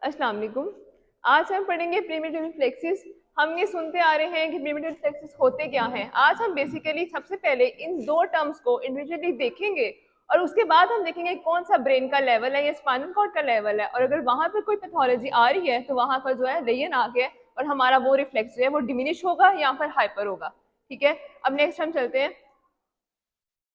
अस्सलाम वालेकुम। आज हम पढ़ेंगे प्रीमेच्योर रिफ्लेक्सेस। हम ये सुनते आ रहे हैं कि प्रीमेच्योर रिफ्लेक्सेस होते क्या हैं। आज हम बेसिकली सबसे पहले इन दो टर्म्स को इंडिविजुअली देखेंगे और उसके बाद हम देखेंगे कौन सा ब्रेन का लेवल है या स्पाइनल कॉर्ड का लेवल है, और अगर वहां पर कोई पैथोलॉजी आ रही है तो वहां पर जो है लेयन आ गया और हमारा वो रिफ्लेक्स जो है वो डिमिनिश होगा या फिर हाइपर होगा। ठीक है, अब नेक्स्ट हम चलते हैं।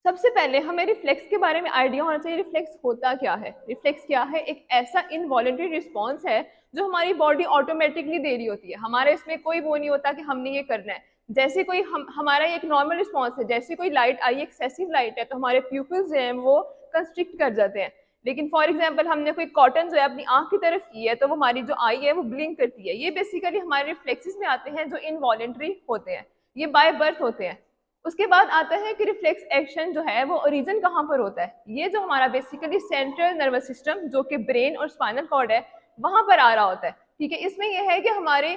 सबसे पहले हमें रिफ्लेक्स के बारे में आइडिया होना चाहिए। रिफ्लेक्स होता क्या है? रिफ्लेक्स क्या है? एक ऐसा इनवॉलंटरी रिस्पॉन्स है जो हमारी बॉडी ऑटोमेटिकली दे रही होती है। हमारे इसमें कोई वो नहीं होता कि हमने ये करना है। जैसे कोई हमारा एक नॉर्मल रिस्पॉन्स है, जैसे कोई लाइट आई, एक्सेसिव लाइट है तो हमारे प्यूपिल्स जो हैं वो कंस्ट्रिक्ट कर जाते हैं। लेकिन फॉर एग्जाम्पल हमने कोई कॉटन जो है अपनी आंख की तरफ की है तो वो हमारी जो आई है वो ब्लिंक करती है। ये बेसिकली हमारे रिफ्लेक्सेस में आते हैं जो इनवॉलंटरी होते हैं, ये बाय बर्थ होते हैं। उसके बाद आता है कि रिफ्लेक्स एक्शन जो है वो ओरिजिन कहाँ पर होता है। ये जो हमारा बेसिकली सेंट्रल नर्वस सिस्टम जो कि ब्रेन और स्पाइनल कॉर्ड है वहां पर आ रहा होता है। ठीक है, इसमें यह है कि हमारे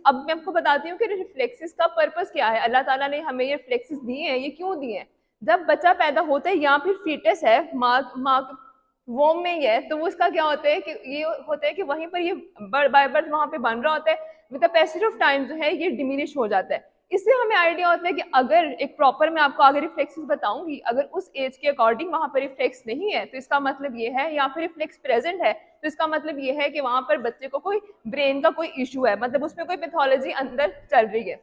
अब मैं आपको बताती हूँ कि रिफ्लेक्सेस का पर्पस क्या है। अल्लाह ताला ने हमें ये रिफ्लेक्सेस दिए हैं, ये क्यों दिए हैं? जब बच्चा पैदा होता है या फिर फीटस है माँ वोम में ही है तो वो उसका क्या होता है कि ये होता है कि वहीं पर ये बाय बर्थ वहां पे बन रहा होता है। With the passage of time जो है ये डिमिनिश हो जाता है। इससे हमें आइडिया होता है कि अगर एक प्रॉपर मैं आपको आगे रिफ्लेक्सेस बताऊंगी, अगर उस एज के अकॉर्डिंग वहां पर रिफ्लेक्स नहीं है तो इसका मतलब ये है, या फिर रिफ्लेक्स प्रेजेंट है तो इसका मतलब ये है कि वहां पर बच्चे को कोई ब्रेन का कोई इशू है, मतलब उसमें कोई पैथोलॉजी अंदर चल रही है।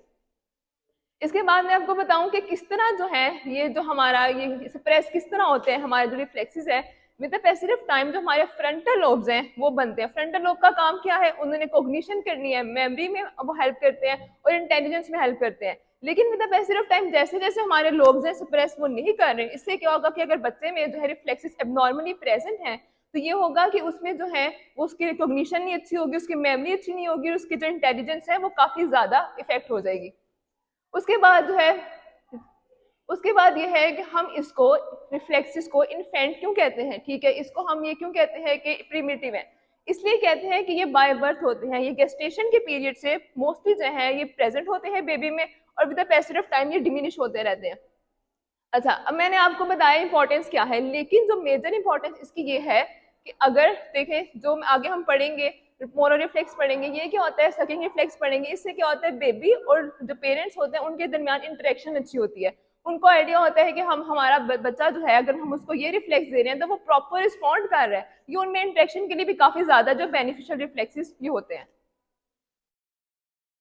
इसके बाद मैं आपको बताऊं कि किस तरह जो है ये जो हमारा ये सप्रेस किस तरह होते हैं हमारे जो रिफ्लेक्सेस है। With the passage of time जो हमारे फ्रंटल लोब्स हैं वो बनते हैं। फ्रंटल लोब का काम क्या है? उन्होंने कॉग्निशन करनी है, मेमोरी में वो हेल्प करते हैं और इंटेलिजेंस में हेल्प करते हैं। लेकिन with the passage of time जैसे जैसे हमारे लोब्स हैं सप्रेस वो नहीं कर रहे, इससे क्या होगा कि अगर बच्चे में जो है रिफ्लेक्सेस एबनॉर्मली प्रेजेंट है तो ये होगा कि उसमें जो है वो उसकी रिकॉग्निशन नहीं अच्छी होगी, उसकी मेमोरी अच्छी नहीं होगी, उसकी जो इंटेलिजेंस है वो काफी ज्यादा इफेक्ट हो जाएगी। उसके बाद जो है उसके बाद ये है कि हम इसको रिफ्लेक्सेस को इन्फेंट क्यों कहते हैं। ठीक है, इसको हम ये क्यों कहते हैं कि प्रिमिटिव है? इसलिए कहते हैं कि ये बाय बर्थ होते हैं, ये गेस्टेशन के पीरियड से मोस्टली जो है ये प्रेजेंट होते हैं बेबी में और with the passage of time ये डिमिनिश होते रहते हैं। अच्छा, अब मैंने आपको बताया इंपॉर्टेंस क्या है, लेकिन जो मेजर इंपॉर्टेंस इसकी ये है कि अगर देखें जो आगे हम पढ़ेंगे मोरो रिफ्लेक्स पढ़ेंगे, ये क्या होता है, सकिंग रिफ्लेक्स पढ़ेंगे। इससे क्या होता है बेबी और जो पेरेंट्स होते हैं उनके दरमियान इंटरेक्शन अच्छी होती है। उनको आइडिया होता है कि हम हमारा बच्चा जो है अगर हम उसको ये रिफ्लेक्स दे रहे हैं तो वो प्रॉपर रिस्पॉन्ड कर रहा है। ये उनमें इंटरेक्शन के लिए भी काफी ज्यादा जो बेनिफिशियल रिफ्लेक्सेस ये होते हैं।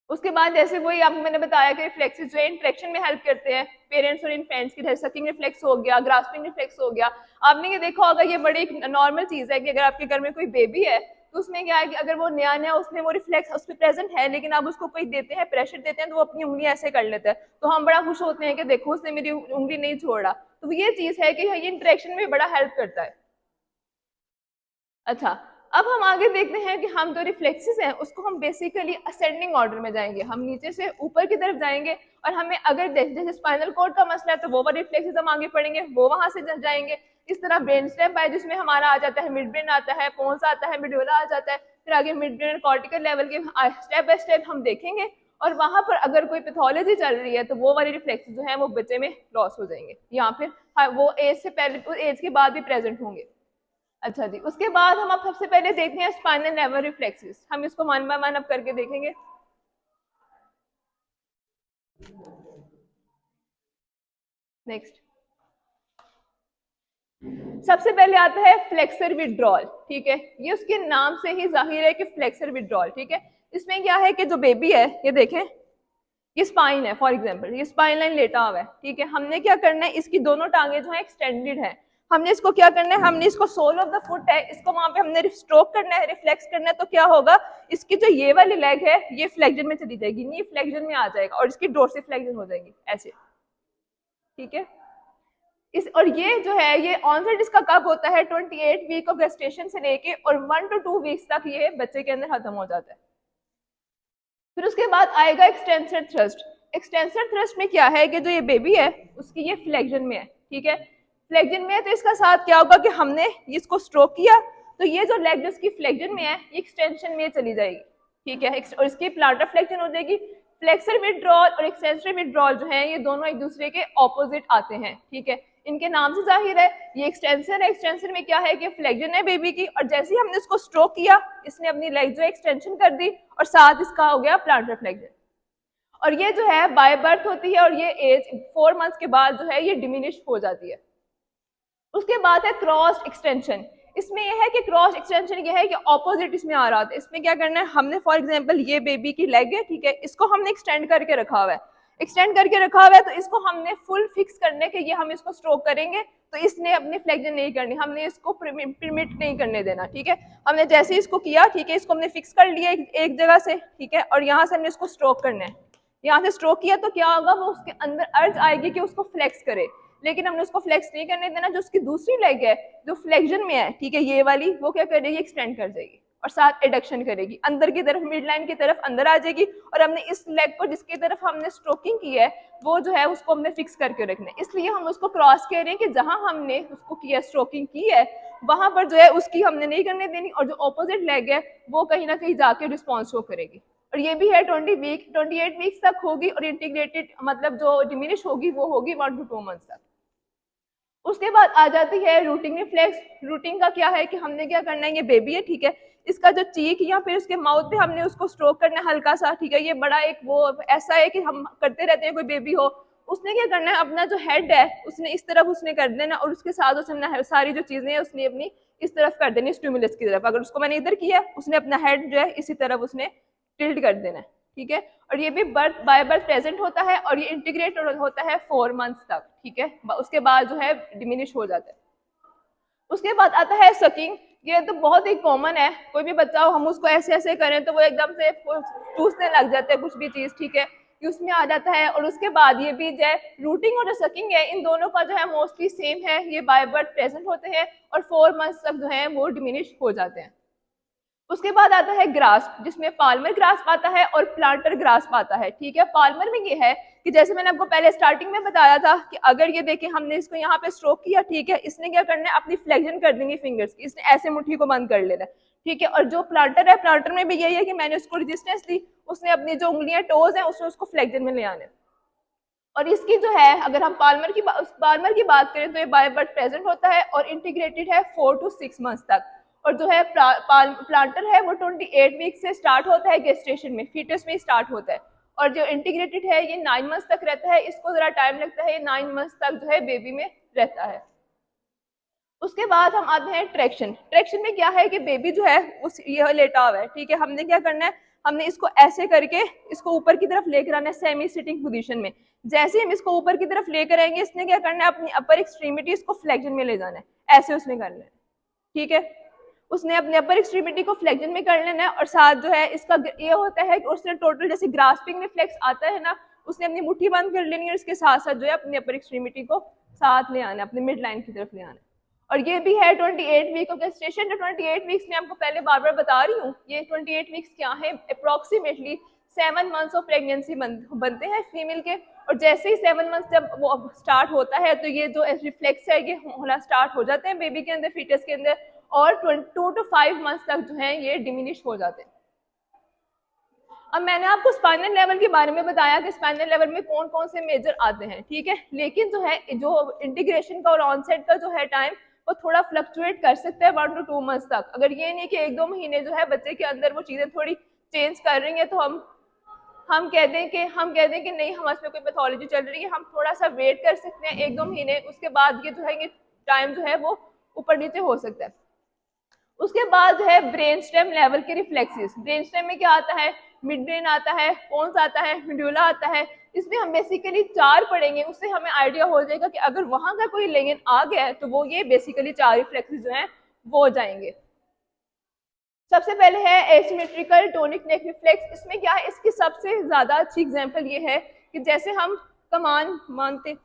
उसके बाद जैसे वही आपको मैंने बताया कि रिफ्लेक्सेस जो है इंटरेक्शन में हेल्प करते हैं पेरेंट्स और इन्फेंट्स की। जैसे सकिंग रिफ्लेक्स हो गया, ग्रास्पिंग रिफ्लेक्स हो गया। आपने ये देखा होगा, ये बड़ी एक नॉर्मल चीज है कि अगर आपके घर में कोई बेबी है तो उसमें क्या है कि अगर वो नया नया उसमें वो रिफ्लेक्स उस पर प्रेजेंट है, लेकिन आप उसको कोई देते हैं, प्रेशर देते हैं तो वो अपनी उंगली ऐसे कर लेता है, तो हम बड़ा खुश होते हैं कि देखो उसने मेरी उंगली नहीं छोड़ा। तो ये चीज है कि ये इंटरेक्शन में बड़ा हेल्प करता है। अच्छा, अब हम आगे देखते हैं कि हम जो रिफ्लेक्सेस हैं उसको हम बेसिकली असेंडिंग ऑर्डर में जाएंगे, हम नीचे से ऊपर की तरफ जाएंगे। और हमें अगर जैसे स्पाइनल कॉर्ड का मसला है तो वो वाले रिफ्लेक्सेस हम आगे पढ़ेंगे, वो वहां से जाएंगे। इस तरह ब्रेन स्टेम है जिसमें हमारा आ जाता है मिड ब्रेन आता है, पोन्स आता है, मिड्यूला आ जाता है, फिर आगे मिड ब्रेन कॉर्टिकल लेवल के स्टेप बाय स्टेप हम देखेंगे। और वहां पर अगर कोई पैथोलॉजी चल रही है तो वो वाले रिफ्लेक्सेस जो है वो बच्चे में लॉस हो जाएंगे, या फिर वो एज से पहले एज के बाद भी प्रेजेंट होंगे। अच्छा जी, उसके बाद हम अब सबसे पहले देखते हैं स्पाइनल लेवल रिफ्लेक्सेस। हम इसको वन बाय वन अब करके देखेंगे। नेक्स्ट, सबसे पहले आता है फ्लेक्सर विड्रॉल। ठीक है, ये उसके नाम से ही जाहिर है कि फ्लेक्सर विड्रॉल। ठीक है, इसमें क्या है कि जो बेबी है ये देखें, ये स्पाइन है, फॉर एग्जांपल ये स्पाइन लाइन लेटा हुआ है। ठीक है, हमने क्या करना है, इसकी दोनों टांगे जो है एक्सटेंडेड है, हमने इसको क्या करना है, हमने इसको सोल ऑफ द फुट है इसको वहां पे हमने स्ट्रोक करना है, रिफ्लेक्स करना है। तो क्या होगा, इसकी जो ये वाली लेग है ये फ्लेक्जन में चली जाएगी, नी फ्लेक्जन में आ जाएगा और इसकी डोर्सिफ्लेक्जन हो जाएगी ऐसे। ठीक है, इस और ये जो है ये ऑनसेट इसका कब होता है, 28 वीक ऑफ गेस्टेशन से लेके और 1 to 2 वीक्स तक ये बच्चे के अंदर खत्म हो जाता है। फिर उसके बाद आएगा एक्सटेंसर थ्रस्ट। एक्सटेंसर थ्रस्ट में क्या है कि जो ये बेबी है उसकी ये फ्लेक्जन में है। ठीक है, फ्लेक्जन में है तो इसका साथ क्या होगा कि हमने इसको स्ट्रोक किया तो ये जो लेग जिसकी फ्लेक्जन में है ये एक्सटेंशन में चली जाएगी। ठीक है, और इसकी प्लांटर फ्लेक्जन हो जाएगी। फ्लेक्सर विड्रॉल और एक्सटेंसर विड्रॉल जो है ये दोनों एक दूसरे के ऑपोजिट आते हैं। ठीक है, इनके नाम से जाहिर है ये एक्सटेंशन है। एक्सटेंशन में क्या है कि फ्लेक्जन है बेबी की, और जैसे ही हमने इसको स्ट्रोक किया इसने अपनी लेग जो है एक्सटेंशन कर दी और साथ इसका हो गया प्लांटर फ्लेक्जन। और ये जो है बाय बर्थ होती है और ये एज 4 मंथ्स के बाद जो है ये डिमिनिश हो जाती है। उसके बाद है क्रॉस एक्सटेंशन। इसमें यह है कि क्रॉस एक्सटेंशन ये है कि ऑपोजिट इसमें आ रहा था। इसमें क्या करना है, हमने फॉर एग्जांपल ये बेबी की लेग है, ठीक है, इसको हमने एक्सटेंड करके रखा हुआ है, एक्सटेंड करके रखा हुआ है, तो इसको हमने फुल फिक्स करने के ये हम इसको स्ट्रोक करेंगे तो इसने अपनी फ्लेक्जन नहीं करनी, हमने इसको परमिट नहीं करने देना, ठीक है। हमने जैसे इसको किया, ठीक है, इसको हमने फिक्स कर लिया एक जगह से, ठीक है, और यहाँ से हमने इसको स्ट्रोक करना है। यहाँ से स्ट्रोक किया तो क्या होगा, वो उसके अंदर अर्ज आएगी कि उसको फ्लेक्स करे, लेकिन हमने उसको फ्लेक्स नहीं करने देना। जो उसकी दूसरी लेग है जो फ्लेक्जन में है, ठीक है, ये वाली, वो क्या करेगी, एक्सटेंड कर जाएगी और साथ एडक्शन करेगी, अंदर की तरफ, मिड लाइन की तरफ अंदर आ जाएगी। और हमने इस लेग को जिसकी तरफ हमने स्ट्रोकिंग की है वो जो है उसको हमने फिक्स करके रखना है, इसलिए हम उसको क्रॉस कह रहे हैं कि जहां हमने उसको किया, स्ट्रोकिंग की है, वहां पर जो है उसकी हमने नहीं करने देनी, और जो ऑपोजिट लेग है वो कहीं ना कहीं जाके रिस्पॉन्स शो करेगी। और ये भी है 28 वीक्स तक होगी, और इंटीग्रेटेड मतलब जो डिमिनिश होगी वो होगी 1 to 2 मंथ्स तक। उसके बाद आ जाती है रूटिंग रिफ्लेक्स। रूटिंग का क्या है कि हमने क्या करना है, ये बेबी है, ठीक है, इसका जो चीक या फिर उसके माउथ पे हमने उसको स्ट्रोक करना है हल्का सा, ठीक है। ये बड़ा एक वो ऐसा है कि हम करते रहते हैं, कोई बेबी हो उसने क्या करना है, अपना जो हेड है उसने इस तरफ उसने कर देना, और उसके साथ उसने सारी जो चीजें हैं उसने अपनी इस तरफ कर देनी, स्टिमुलस की तरफ। अगर उसको मैंने इधर किया, उसने अपना हेड जो है इसी तरफ उसने टिल्ट कर देना है, ठीक है। और ये भी बर्थ बाय बर्थ प्रेजेंट होता है, और ये इंटीग्रेट होता है 4 मंथ्स तक, ठीक है। उसके बाद जो है डिमिनिश हो जाता है। उसके बाद आता है सकिंग। ये तो बहुत ही कॉमन है, कोई भी बच्चा हो हम उसको ऐसे ऐसे करें तो वो एकदम से चूसने लग जाते हैं कुछ भी चीज, ठीक है, ये उसमें आ जाता है। और उसके बाद ये भी जो है रूटिंग और जो सकिंग है, इन दोनों का जो है मोस्टली सेम है, ये बाय बर्थ प्रेजेंट होते हैं और 4 मंथ्स तक जो है वो डिमिनिश हो जाते हैं। उसके बाद आता है ग्रास्प, जिसमें पाल्मर ग्रास्प आता है और प्लांटर ग्रास्प आता है, ठीक है। पाल्मर में ये है कि जैसे मैंने आपको पहले स्टार्टिंग में बताया था कि अगर ये देखें हमने इसको यहाँ पे स्ट्रोक किया, ठीक है, इसने क्या करना है, अपनी फ्लेक्शन कर देनी फिंगर्स की, इसने ऐसे मुट्ठी को बंद कर लेना है, ठीक है। और जो प्लांटर है, प्लांटर में भी यही है कि मैंने उसको रेजिस्टेंस दी, उसने अपनी जो उंगलियां टोज है उसने उसको फ्लेक्शन में ले आने। और इसकी जो है अगर हम पाल्मर की बात करें तो ये बाय बर्थ प्रेजेंट होता है और इंटीग्रेटेड है 4 to 6 मंथ्स तक। और जो है प्लांटर है वो 28 वीक से स्टार्ट होता है, गेस्टेशन में, फीटस में स्टार्ट होता है। और जो इंटीग्रेटेड है ये 9 मंथ्स तक रहता है, इसको जरा टाइम लगता है, 9 मंथ्स तक जो है बेबी में रहता है। उसके बाद हम आते हैं ट्रैक्शन। ट्रैक्शन में क्या है कि बेबी जो है उस ये लेटा हुआ है, ठीक है, हमने क्या करना है, हमने इसको ऐसे करके इसको ऊपर की तरफ लेकर आना है सेमी सिटिंग पोजीशन में। जैसे हम इसको ऊपर की तरफ लेकर आएंगे, इसने क्या करना है, अपनी अपर एक्सट्रीमिटी इसको फ्लेक्शन में ले जाना है, ऐसे उसने करना है, ठीक है। उसने अपने अपर एक्सट्रीमिटी को फ्लेक्शन में कर लेना है, और साथ जो है इसका ये होता है कि उसने टोटल जैसे ग्रास्पिंग रिफ्लेक्स आता है ना, उसने अपनी मुट्ठी बंद कर लेनी है, और इसके साथ साथ जो है अपनी अपर एक्सट्रीमिटी को साथ ले आना है, अपनी मिड लाइन की तरफ ले आना है। और ये भी है 28 वीक ऑफ गेस्टेशन। जो 28 वीक्स में आपको पहले बार बार बता रही हूँ, ये 28 वीक्स क्या है, अप्रोक्सीमेटली 7 मंथ्स ऑफ प्रेगनेंसी बनते हैं फीमेल के। और जैसे ही 7 मंथ्स जब वो स्टार्ट होता है तो ये जो रिफ्लेक्स है ये होना स्टार्ट हो जाते हैं बेबी के अंदर, फीटस के अंदर, और 2 to 5 मंथ्स तक जो है ये डिमिनिश हो जाते हैं। अब मैंने आपको स्पाइनल लेवल के बारे में बताया कि स्पाइनल लेवल में कौन कौन से मेजर आते हैं, ठीक है, लेकिन जो है जो इंटीग्रेशन का और ऑनसेट का जो है टाइम वो थोड़ा फ्लक्चुएट कर सकता है 1 to 2 मंथ्स तक। अगर ये नहीं कि 1-2 महीने जो है बच्चे के अंदर वो चीज़ें थोड़ी चेंज कर रही हैं तो हम कहते हैं कि नहीं हमारे में कोई पैथोलॉजी चल रही है, हम थोड़ा सा वेट कर सकते हैं 1-2 महीने, उसके बाद ये जो है ये टाइम जो है वो ऊपर नीचे हो सकता है। उसके बाद जो है ब्रेन स्टेम लेवल के रिफ्लेक्सेस। ब्रेन स्टेम में क्या आता है, मिड ब्रेन आता है, पोन्स आता है, मिड्यूला आता है। इसमें हम बेसिकली 4 पढ़ेंगे, उससे हमें आइडिया हो जाएगा कि अगर वहां का कोई लेगन आ गया है तो वो ये बेसिकली 4 रिफ्लेक्सेस जो हैं वो हो जाएंगे। सबसे पहले है एसिमेट्रिकल टोनिक नेक रिफ्लेक्स। इसमें क्या है, इसकी सबसे ज्यादा अच्छी एग्जांपल ये है कि जैसे हम कमान मानते,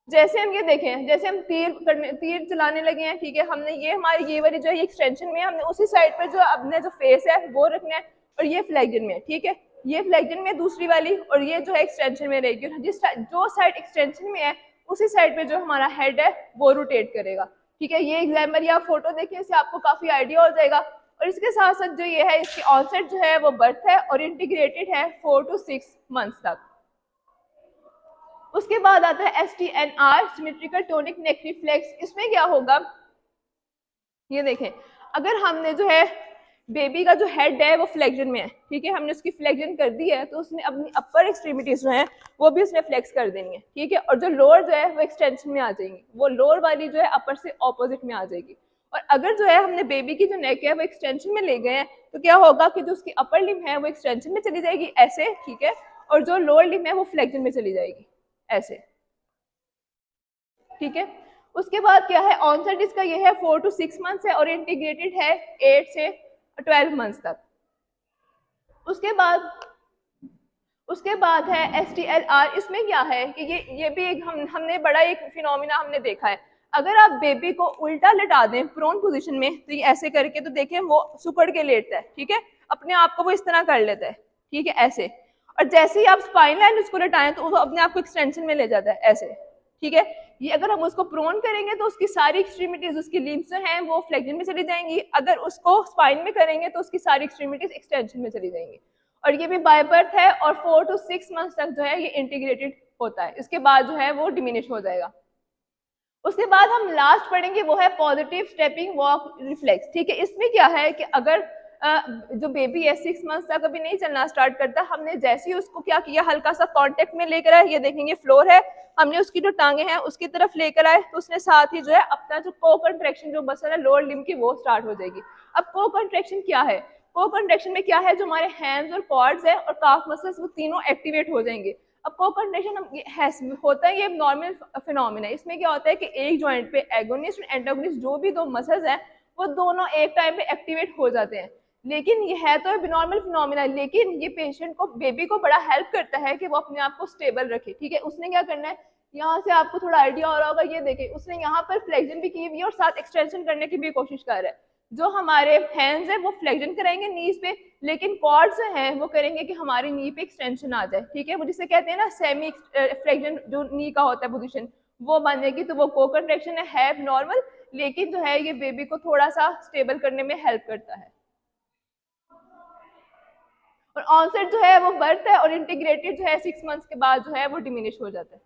जैसे हम ये देखें, जैसे हम तीर चलाने लगे हैं, ठीक है, हमने ये हमारी ये वाली जो है एक्सटेंशन में हमने उसी साइड पर जो अपने जो फेस है वो रखना है, और ये फ्लेक्जन में, ठीक है, ये फ्लेक्जन में दूसरी वाली, और ये जो है एक्सटेंशन में रहेगी। जो साइड एक्सटेंशन में है उसी साइड पे जो हमारा हेड है वो रोटेट करेगा, ठीक है। ये एग्जाम्पल या फोटो देखिए, इससे आपको काफी आइडिया हो जाएगा। और इसके साथ साथ जो ये है, इसकी ऑनसेट जो है वो बर्थ है और इंटीग्रेटेड है 4 to 6 मंथ्स तक। उसके बाद आता है STNR, सिमेट्रिकल टोनिक नेक रिफ्लेक्स। इसमें क्या होगा, ये देखें, अगर हमने जो है बेबी का जो हेड है वो फ्लेक्शन में है, ठीक है, हमने उसकी फ्लेक्शन कर दी है, तो उसने अपनी अपर एक्सट्रीमिटीज जो है वो भी उसने फ्लेक्स कर देनी है, ठीक है, और जो लोअर जो है वो एक्सटेंशन में आ जाएंगी, वो लोअर वाली जो है अपर से ऑपोजिट में आ जाएगी। और अगर जो है हमने बेबी की जो नेक है वो एक्सटेंशन में ले गए हैं, तो क्या होगा कि जो उसकी अपर लिम है वो एक्सटेंशन में चली जाएगी ऐसे, ठीक है, और जो लोअर लिम है वो फ्लेक्शन में चली जाएगी ऐसे, ठीक है। उसके बाद क्या है, ऑनसेट इसका ये है 4 to 6 मंथ्स है और इंटीग्रेटेड है 8 से 12 मंथ्स तक। उसके बाद है STLR। इसमें क्या है कि ये भी एक हमने बड़ा एक फिनोमिना हमने देखा है। अगर आप बेबी को उल्टा लेटा दें प्रोन पोजीशन में, तो ये ऐसे करके, तो देखें वो सुकड़ के लेटता है, ठीक है, अपने आप को वो इस तरह कर लेता है, ठीक है, ऐसे। और जैसे ही आप स्पाइन लाइन उसको लेटाएं तो वो अपने आप को एक्सटेंशन में ले जाता है ऐसे, ठीक है। ये अगर हम उसको प्रोन करेंगे तो उसकी सारी एक्सट्रीमिटीज, उसकी लिम्स जो हैं वो फ्लेक्शन में चली जाएंगी, अगर उसको स्पाइन में करेंगे तो उसकी सारी एक्सट्रीमिटीज एक्सटेंशन में चली जाएंगी। और ये भी बाय बर्थ है और 4 to 6 मंथ्स तक जो है ये इंटीग्रेटेड होता है, इसके बाद जो है वो डिमिनिश हो जाएगा। उसके बाद हम लास्ट पढ़ेंगे वो है पॉजिटिव स्टेपिंग वॉक रिफ्लेक्स, ठीक है। इसमें क्या है कि अगर जो बेबी है 6 मंथ्स तक अभी नहीं चलना स्टार्ट करता, हमने जैसे ही उसको क्या किया, हल्का सा कांटेक्ट में लेकर आए, ये देखेंगे फ्लोर है, हमने उसकी जो टांगे हैं उसकी तरफ लेकर आए, तो उसने साथ ही जो है अपना जो को कंट्रैक्शन जो मसल है लोअर लिम्ब की वो स्टार्ट हो जाएगी। अब को कंट्रैक्शन क्या है, को कंट्रैक्शन में क्या है, जो हमारे हैंड्स और क्वाड्स है और काफ मसल्स वो तीनों एक्टिवेट हो जाएंगे। अब को कंट्रैक्शन होता है, ये नॉर्मल फिनोमिना है। इसमें क्या होता है कि एक जॉइंट पे एगोनिस्ट और एंटागोनिस्ट जो भी दो मसल्स हैं वो दोनों एक टाइम पे एक्टिवेट हो जाते हैं। लेकिन ये है तो नॉर्मल फिनोमिना, लेकिन ये पेशेंट को, बेबी को बड़ा हेल्प करता है कि वो अपने आप को स्टेबल रखे, ठीक है। उसने क्या करना है, यहाँ से आपको थोड़ा आइडिया हो रहा होगा, ये देखें उसने यहाँ पर फ्लेक्शन भी की हुई है और साथ एक्सटेंशन करने की भी कोशिश कर रहा है। जो हमारे हैंड्स है वो फ्लेक्शन कराएंगे नीज पे, लेकिन कॉर्ड्स हैं वो करेंगे कि हमारी नी पे एक्सटेंशन आ जाए, ठीक है, वो जिसे कहते हैं ना सेमी फ्लेक्शन, जो नी का होता है पोजीशन वो बन जाएगी। तो वो को कंट्रैक्शन है नॉर्मल, लेकिन जो है ये बेबी को थोड़ा सा स्टेबल करने में हेल्प करता है। और ऑनसेट जो है वो बर्थ है और इंटीग्रेटेड जो है 6 मंथ्स के बाद जो है वो डिमिनिश हो जाता है।